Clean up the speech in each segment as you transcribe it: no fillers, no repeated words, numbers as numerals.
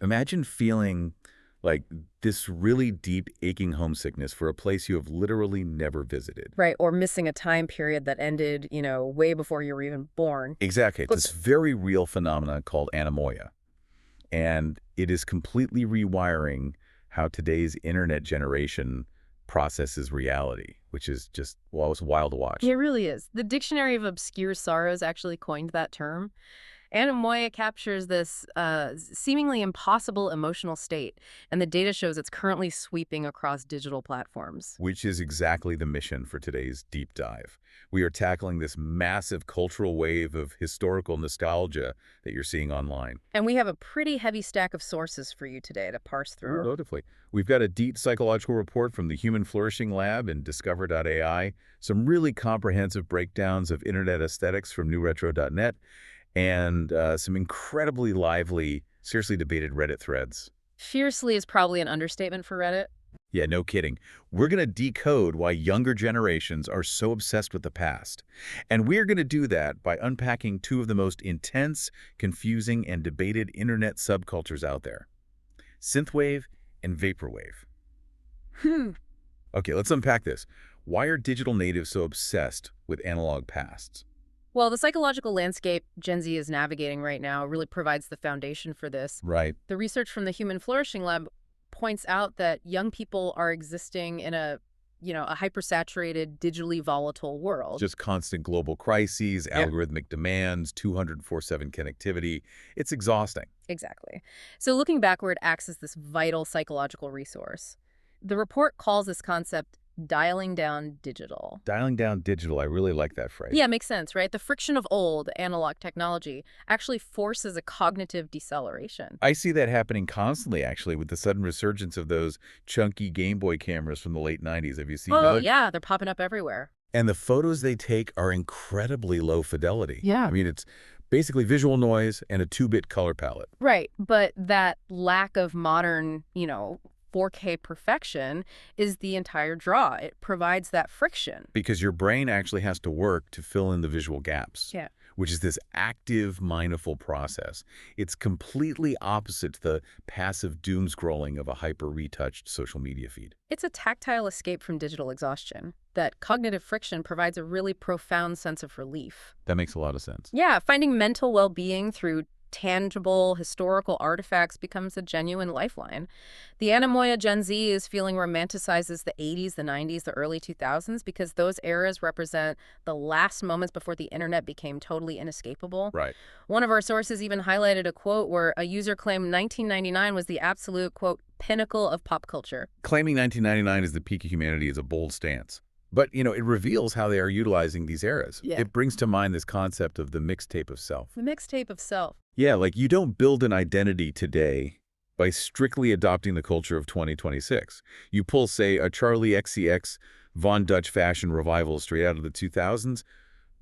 Imagine feeling like this really deep, aching homesickness for a place you have literally never visited. Right, or missing a time period that ended, way before you were even born. Exactly. It's But this very real phenomenon called anemoia. And it is completely rewiring how today's internet generation processes reality, which is just, well, it's wild to watch. it really is. The Dictionary of Obscure Sorrows actually coined that term. Anemoia captures this seemingly impossible emotional state, and the data shows it's currently sweeping across digital platforms. Which is exactly the mission for today's deep dive. We are tackling this massive cultural wave of historical nostalgia that you're seeing online. And we have a pretty heavy stack of sources for you today to parse Ooh, through. beautifully. We've got a deep psychological report from the Human Flourishing Lab and Discover.ai, some really comprehensive breakdowns of internet aesthetics from newretro.net, and some incredibly lively, seriously debated Reddit threads. Fiercely is probably an understatement for Reddit. Yeah, no kidding. We're going to decode why younger generations are so obsessed with the past. And we're going to do that by unpacking two of the most intense, confusing, and debated internet subcultures out there: synthwave and vaporwave. Hmm. Okay, let's unpack this. Why are digital natives so obsessed with analog pasts? Well, the psychological landscape Gen Z is navigating right now really provides the foundation for this. Right. The research from the Human Flourishing Lab points out that young people are existing in a hypersaturated, digitally volatile world. Just constant global crises, Yeah. algorithmic demands, 204/7 connectivity. It's exhausting. Exactly. So looking backward acts as this vital psychological resource. The report calls this concept dialing down digital. Dialing down digital, I really like that phrase. Yeah, makes sense, right? The friction of old analog technology actually forces a cognitive deceleration. I see that happening constantly, actually, with the sudden resurgence of those chunky Game Boy cameras from the late 90s. Have you seen Oh, those? yeah, they're popping up everywhere. And the photos they take are incredibly low fidelity. Yeah. I mean, it's basically visual noise and a 2-bit color palette. Right, but that lack of modern, 4K perfection is the entire draw. It provides that friction. Because your brain actually has to work to fill in the visual gaps, Yeah. which is this active, mindful process. It's completely opposite to the passive doom scrolling of a hyper-retouched social media feed. It's a tactile escape from digital exhaustion. That cognitive friction provides a really profound sense of relief. That makes a lot of sense. Yeah, finding mental well-being through tangible historical artifacts becomes a genuine lifeline. The anemoia Gen Z is feeling romanticizes the 80s, the 90s, the early 2000s because those eras represent the last moments before the internet became totally inescapable. Right. One of our sources even highlighted a quote where a user claimed 1999 was the absolute, quote, pinnacle of pop culture. Claiming 1999 is the peak of humanity is a bold stance. But, it reveals how they are utilizing these eras. Yeah. It brings to mind this concept of the mixtape of self. The mixtape of self. Yeah, like you don't build an identity today by strictly adopting the culture of 2026. You pull, say, a Charlie XCX Von Dutch fashion revival straight out of the 2000s,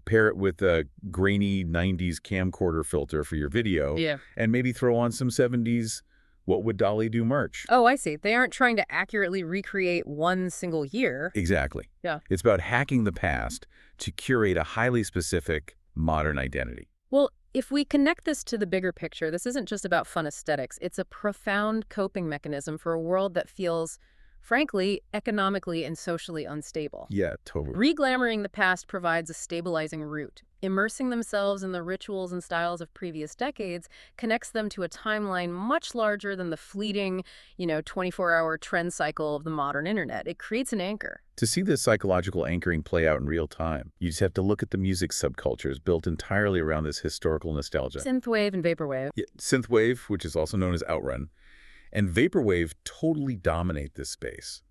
pair it with a grainy 90s camcorder filter for your video, Yeah. and maybe throw on some 70s What Would Dolly Do merch. Oh, I see. They aren't trying to accurately recreate one single year. Exactly. Yeah. It's about hacking the past to curate a highly specific modern identity. Well, if we connect this to the bigger picture, this isn't just about fun aesthetics. It's a profound coping mechanism for a world that feels, frankly, economically and socially unstable. Yeah, totally. Reglamoring the past provides a stabilizing route. Immersing themselves in the rituals and styles of previous decades connects them to a timeline much larger than the fleeting, 24-hour trend cycle of the modern internet. It creates an anchor. To see this psychological anchoring play out in real time, you just have to look at the music subcultures built entirely around this historical nostalgia. Synthwave and vaporwave. Yeah, synthwave, which is also known as outrun, and vaporwave totally dominate this space.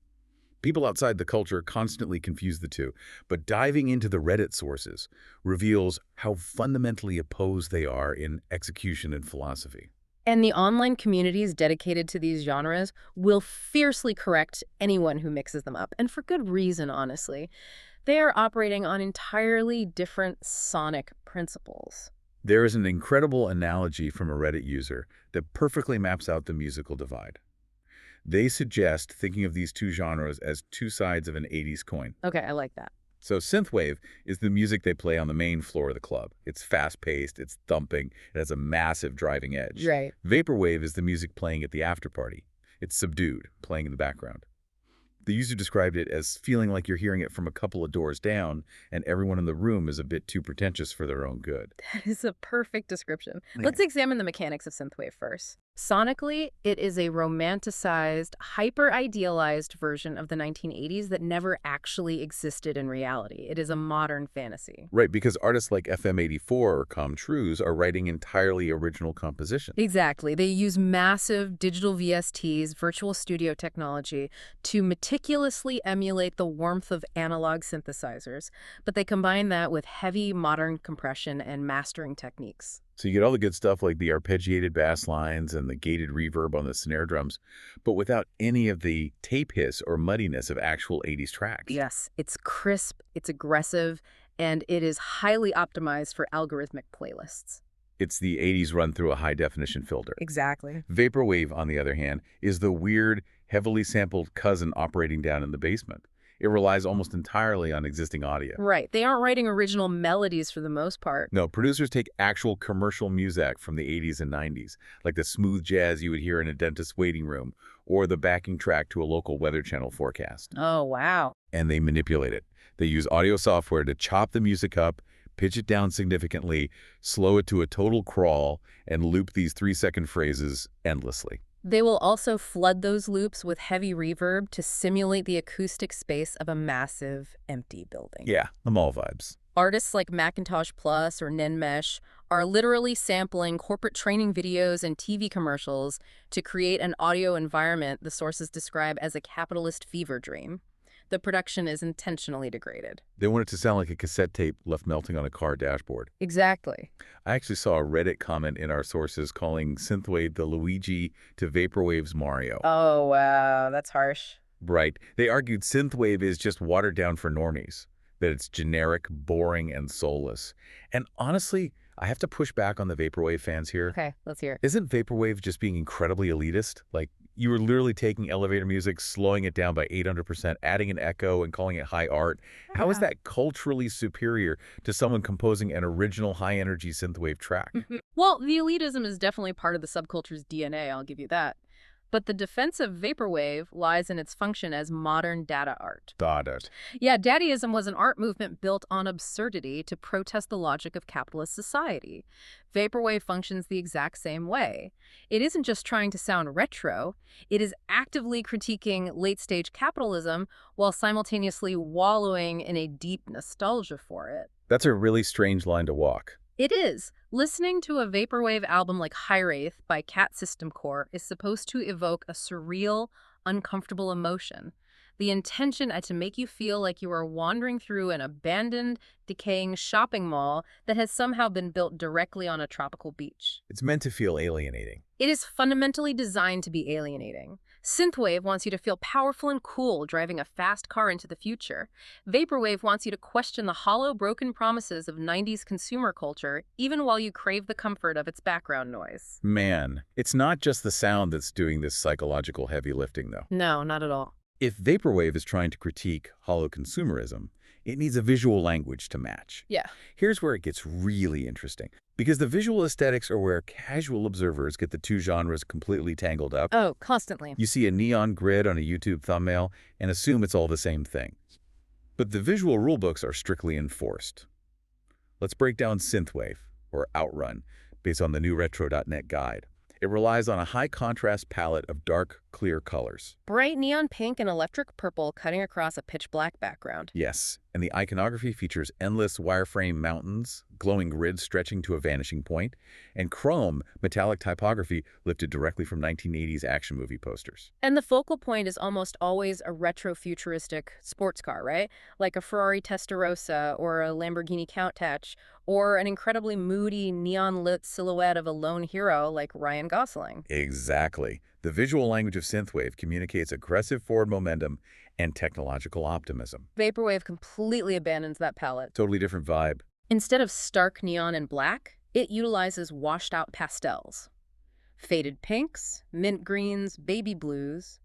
People outside the culture constantly confuse the two, but diving into the Reddit sources reveals how fundamentally opposed they are in execution and philosophy. And the online communities dedicated to these genres will fiercely correct anyone who mixes them up. And for good reason, honestly. They are operating on entirely different sonic principles. There is an incredible analogy from a Reddit user that perfectly maps out the musical divide. They suggest thinking of these two genres as two sides of an 80s coin. Okay, I like that. So synthwave is the music they play on the main floor of the club. It's fast-paced, it's thumping, it has a massive driving edge. Right. Vaporwave is the music playing at the after party. It's subdued, playing in the background. The user described it as feeling like you're hearing it from a couple of doors down, and everyone in the room is a bit too pretentious for their own good. That is a perfect description. Yeah. Let's examine the mechanics of synthwave first. Sonically, it is a romanticized, hyper-idealized version of the 1980s that never actually existed in reality. It is a modern fantasy. Right, because artists like FM84 or Com Truise are writing entirely original compositions. Exactly. They use massive digital VSTs, virtual studio technology, to meticulously emulate the warmth of analog synthesizers, but they combine that with heavy modern compression and mastering techniques. So you get all the good stuff like the arpeggiated bass lines and the gated reverb on the snare drums, but without any of the tape hiss or muddiness of actual 80s tracks. Yes, it's crisp, it's aggressive, and it is highly optimized for algorithmic playlists. It's the 80s run through a high-definition filter. Exactly. Vaporwave, on the other hand, is the weird, heavily sampled cousin operating down in the basement. It relies almost entirely on existing audio. Right. They aren't writing original melodies for the most part. No, producers take actual commercial music from the 80s and 90s, like the smooth jazz you would hear in a dentist's waiting room, or the backing track to a local Weather Channel forecast. Oh, wow. And they manipulate it. They use audio software to chop the music up, pitch it down significantly, slow it to a total crawl, and loop these 3-second phrases endlessly. They will also flood those loops with heavy reverb to simulate the acoustic space of a massive, empty building. Yeah, the mall vibes. Artists like Macintosh Plus or Ninmesh are literally sampling corporate training videos and TV commercials to create an audio environment the sources describe as a capitalist fever dream. The production is intentionally degraded. They want it to sound like a cassette tape left melting on a car dashboard. Exactly. I actually saw a Reddit comment in our sources calling synthwave the Luigi to Vaporwave's Mario. Oh, wow. That's harsh. Right. They argued synthwave is just watered down for normies, that it's generic, boring, and soulless. And honestly, I have to push back on the Vaporwave fans here. Okay, let's hear it. Isn't Vaporwave just being incredibly elitist? Like, you were literally taking elevator music, slowing it down by 800%, adding an echo, and calling it high art. How is that culturally superior to someone composing an original high-energy synthwave track? Well, the elitism is definitely part of the subculture's DNA, I'll give you that. But the defense of vaporwave lies in its function as modern data art. Got it. Yeah, Daddyism was an art movement built on absurdity to protest the logic of capitalist society. Vaporwave functions the exact same way. It isn't just trying to sound retro, it is actively critiquing late-stage capitalism while simultaneously wallowing in a deep nostalgia for it. That's a really strange line to walk. It is. Listening to a vaporwave album like High Wraith by Cat System Core is supposed to evoke a surreal, uncomfortable emotion. The intention is to make you feel like you are wandering through an abandoned, decaying shopping mall that has somehow been built directly on a tropical beach. It's meant to feel alienating. It is fundamentally designed to be alienating. Synthwave wants you to feel powerful and cool driving a fast car into the future. Vaporwave wants you to question the hollow, broken promises of 90s consumer culture, even while you crave the comfort of its background noise. Man, it's not just the sound that's doing this psychological heavy lifting, though. No, not at all. If Vaporwave is trying to critique hollow consumerism, it needs a visual language to match. Yeah. Here's where it gets really interesting, because the visual aesthetics are where casual observers get the two genres completely tangled up. Oh, constantly. You see a neon grid on a YouTube thumbnail and assume it's all the same thing. But the visual rulebooks are strictly enforced. Let's break down Synthwave, or Outrun, based on the new retro.net guide. It relies on a high-contrast palette of dark, clear colors. Bright neon pink and electric purple cutting across a pitch-black background. Yes, and the iconography features endless wireframe mountains, glowing grids stretching to a vanishing point, and chrome, metallic typography lifted directly from 1980s action movie posters. And the focal point is almost always a retro-futuristic sports car, right? Like a Ferrari Testarossa or a Lamborghini Countach, or an incredibly moody, neon-lit silhouette of a lone hero like Ryan Gosling. Exactly. The visual language of Synthwave communicates aggressive forward momentum and technological optimism. Vaporwave completely abandons that palette. Totally different vibe. Instead of stark neon and black, it utilizes washed-out pastels. Faded pinks, mint greens, baby blues.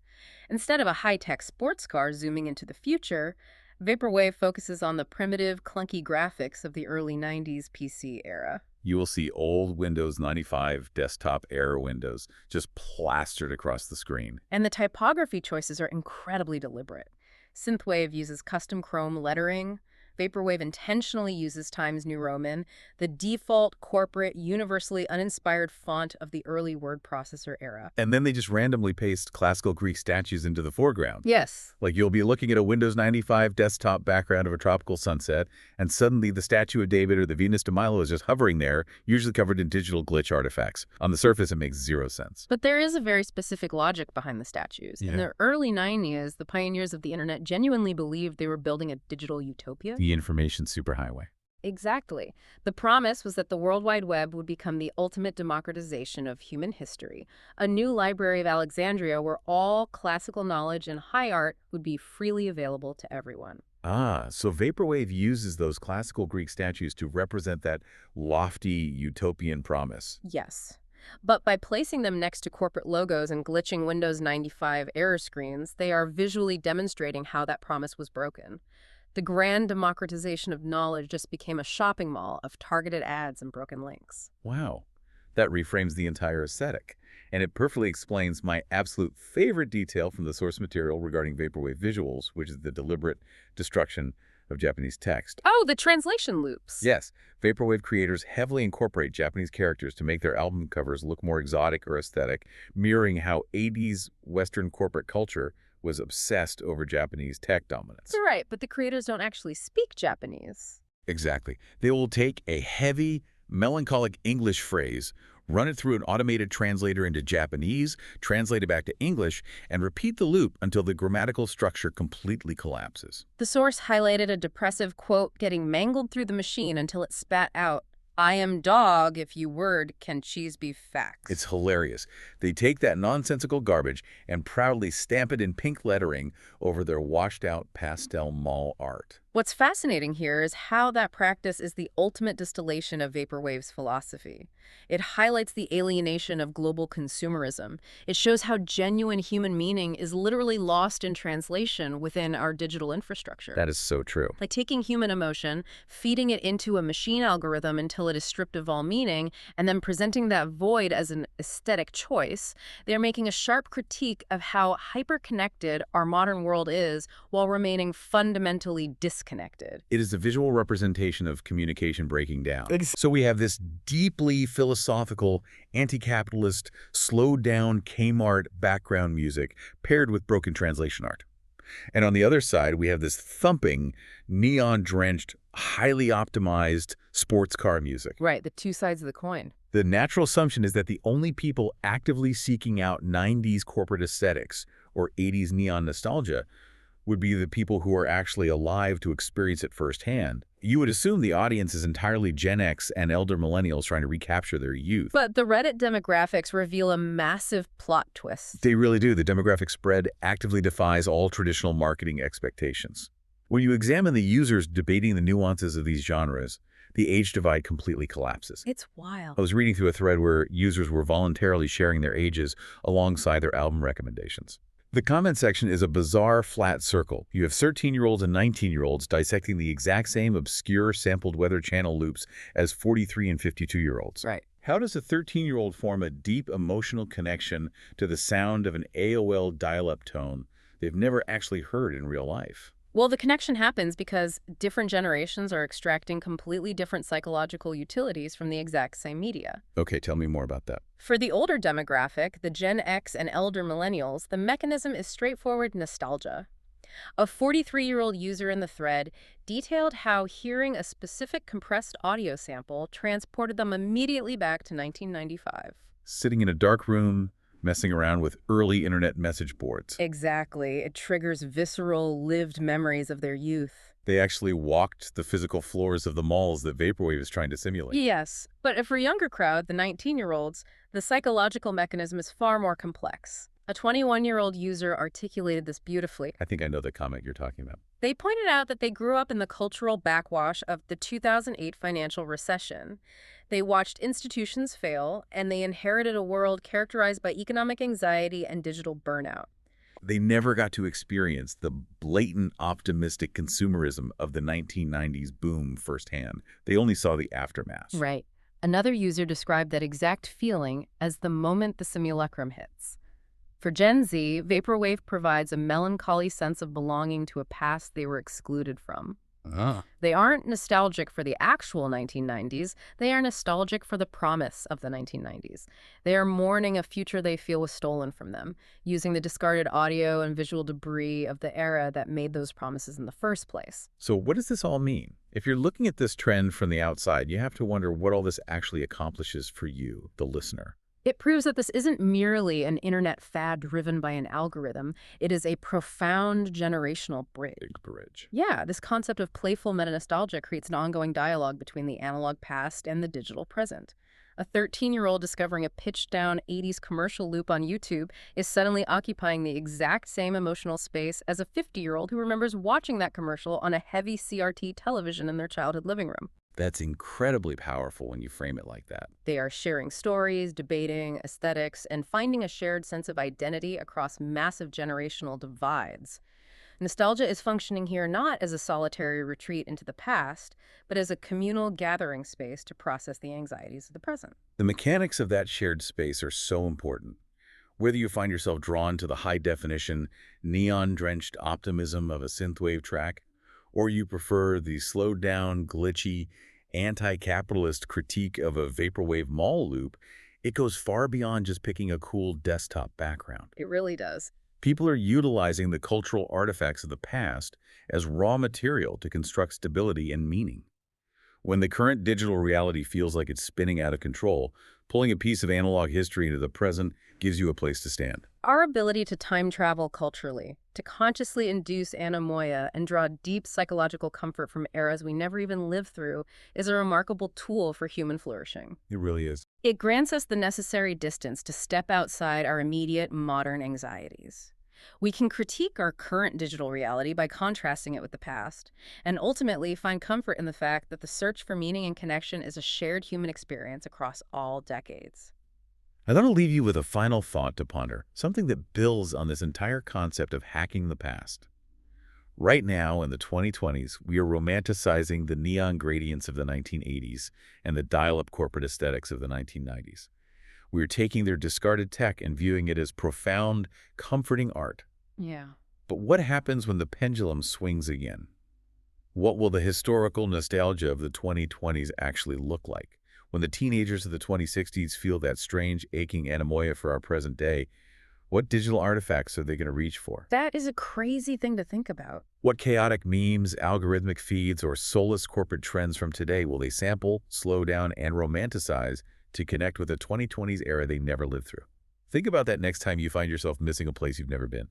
Instead of a high-tech sports car zooming into the future, Vaporwave focuses on the primitive, clunky graphics of the early 90s PC era. You will see old Windows 95 desktop era windows just plastered across the screen. And the typography choices are incredibly deliberate. Synthwave uses custom chrome lettering. Vaporwave intentionally uses Times New Roman, the default, corporate, universally uninspired font of the early word processor era. And then they just randomly paste classical Greek statues into the foreground. Yes. Like you'll be looking at a Windows 95 desktop background of a tropical sunset, and suddenly the statue of David or the Venus de Milo is just hovering there, usually covered in digital glitch artifacts. On the surface, it makes zero sense. But there is a very specific logic behind the statues. In the early 90s, the pioneers of the internet genuinely believed they were building a digital utopia. The information superhighway. Exactly. The promise was that the World Wide Web would become the ultimate democratization of human history, a new Library of Alexandria where all classical knowledge and high art would be freely available to everyone. Ah, so Vaporwave uses those classical Greek statues to represent that lofty utopian promise. Yes. But by placing them next to corporate logos and glitching Windows 95 error screens, they are visually demonstrating how that promise was broken. The grand democratization of knowledge just became a shopping mall of targeted ads and broken links. Wow, that reframes the entire aesthetic. And it perfectly explains my absolute favorite detail from the source material regarding Vaporwave visuals, which is the deliberate destruction of Japanese text. Oh, the translation loops. Yes, Vaporwave creators heavily incorporate Japanese characters to make their album covers look more exotic or aesthetic, mirroring how 80s Western corporate culture was obsessed over Japanese tech dominance. Right, but the creators don't actually speak Japanese. Exactly. They will take a heavy, melancholic English phrase, run it through an automated translator into Japanese, translate it back to English, and repeat the loop until the grammatical structure completely collapses. The source highlighted a depressive quote getting mangled through the machine until it spat out, "I am dog, if you word, can cheese be facts." It's hilarious. They take that nonsensical garbage and proudly stamp it in pink lettering over their washed-out pastel mall art. What's fascinating here is how that practice is the ultimate distillation of Vaporwave's philosophy. It highlights the alienation of global consumerism. It shows how genuine human meaning is literally lost in translation within our digital infrastructure. That is so true. Like taking human emotion, feeding it into a machine algorithm until it is stripped of all meaning, and then presenting that void as an aesthetic choice, they're making a sharp critique of how hyper-connected our modern world is while remaining fundamentally disconnected. It is a visual representation of communication breaking down. So we have this deeply philosophical, anti-capitalist, slowed-down Kmart background music paired with broken translation art. And on the other side, we have this thumping, neon-drenched, highly optimized sports car music. Right, the two sides of the coin. The natural assumption is that the only people actively seeking out 90s corporate aesthetics or 80s neon nostalgia would be the people who are actually alive to experience it firsthand. You would assume the audience is entirely Gen X and elder millennials trying to recapture their youth. But the Reddit demographics reveal a massive plot twist. They really do. The demographic spread actively defies all traditional marketing expectations. When you examine the users debating the nuances of these genres, the age divide completely collapses. It's wild. I was reading through a thread where users were voluntarily sharing their ages alongside their album recommendations. The comment section is a bizarre flat circle. You have 13-year-olds and 19-year-olds dissecting the exact same obscure sampled Weather Channel loops as 43 and 52-year-olds. Right. How does a 13-year-old form a deep emotional connection to the sound of an AOL dial-up tone they've never actually heard in real life? Well, the connection happens because different generations are extracting completely different psychological utilities from the exact same media. Okay, tell me more about that. For the older demographic, the Gen X and elder millennials, the mechanism is straightforward nostalgia. A 43-year-old user in the thread detailed how hearing a specific compressed audio sample transported them immediately back to 1995. Sitting in a dark room, messing around with early internet message boards. Exactly. It triggers visceral, lived memories of their youth. They actually walked the physical floors of the malls that Vaporwave is trying to simulate. Yes, but for a younger crowd, the 19-year-olds, the psychological mechanism is far more complex. A 21-year-old user articulated this beautifully. I think I know the comment you're talking about. They pointed out that they grew up in the cultural backwash of the 2008 financial recession. They watched institutions fail, and they inherited a world characterized by economic anxiety and digital burnout. They never got to experience the blatant optimistic consumerism of the 1990s boom firsthand. They only saw the aftermath. Right. Another user described that exact feeling as the moment the simulacrum hits. For Gen Z, Vaporwave provides a melancholy sense of belonging to a past they were excluded from. Ah. They aren't nostalgic for the actual 1990s, they are nostalgic for the promise of the 1990s. They are mourning a future they feel was stolen from them, using the discarded audio and visual debris of the era that made those promises in the first place. So what does this all mean? If you're looking at this trend from the outside, you have to wonder what all this actually accomplishes for you, the listener. It proves that this isn't merely an internet fad driven by an algorithm. It is a profound generational bridge. Big bridge. Yeah, this concept of playful meta-nostalgia creates an ongoing dialogue between the analog past and the digital present. A 13-year-old discovering a pitched-down 80s commercial loop on YouTube is suddenly occupying the exact same emotional space as a 50-year-old who remembers watching that commercial on a heavy CRT television in their childhood living room. That's incredibly powerful when you frame it like that. They are sharing stories, debating aesthetics, and finding a shared sense of identity across massive generational divides. Nostalgia is functioning here not as a solitary retreat into the past, but as a communal gathering space to process the anxieties of the present. The mechanics of that shared space are so important. Whether you find yourself drawn to the high-definition, neon-drenched optimism of a synthwave track, or you prefer the slowed-down, glitchy, anti-capitalist critique of a vaporwave mall loop, it goes far beyond just picking a cool desktop background. It really does. People are utilizing the cultural artifacts of the past as raw material to construct stability and meaning. When the current digital reality feels like it's spinning out of control, pulling a piece of analog history into the present gives you a place to stand. Our ability to time travel culturally, to consciously induce anemoia and draw deep psychological comfort from eras we never even lived through, is a remarkable tool for human flourishing. It really is. It grants us the necessary distance to step outside our immediate modern anxieties. We can critique our current digital reality by contrasting it with the past, and ultimately find comfort in the fact that the search for meaning and connection is a shared human experience across all decades. I want to leave you with a final thought to ponder, something that builds on this entire concept of hacking the past. Right now, in the 2020s, we are romanticizing the neon gradients of the 1980s and the dial-up corporate aesthetics of the 1990s. We are taking their discarded tech and viewing it as profound, comforting art. Yeah. But what happens when the pendulum swings again? What will the historical nostalgia of the 2020s actually look like? When the teenagers of the 2060s feel that strange, aching anemoia for our present day, what digital artifacts are they going to reach for? That is a crazy thing to think about. What chaotic memes, algorithmic feeds, or soulless corporate trends from today will they sample, slow down, and romanticize to connect with the 2020s era they never lived through? Think about that next time you find yourself missing a place you've never been.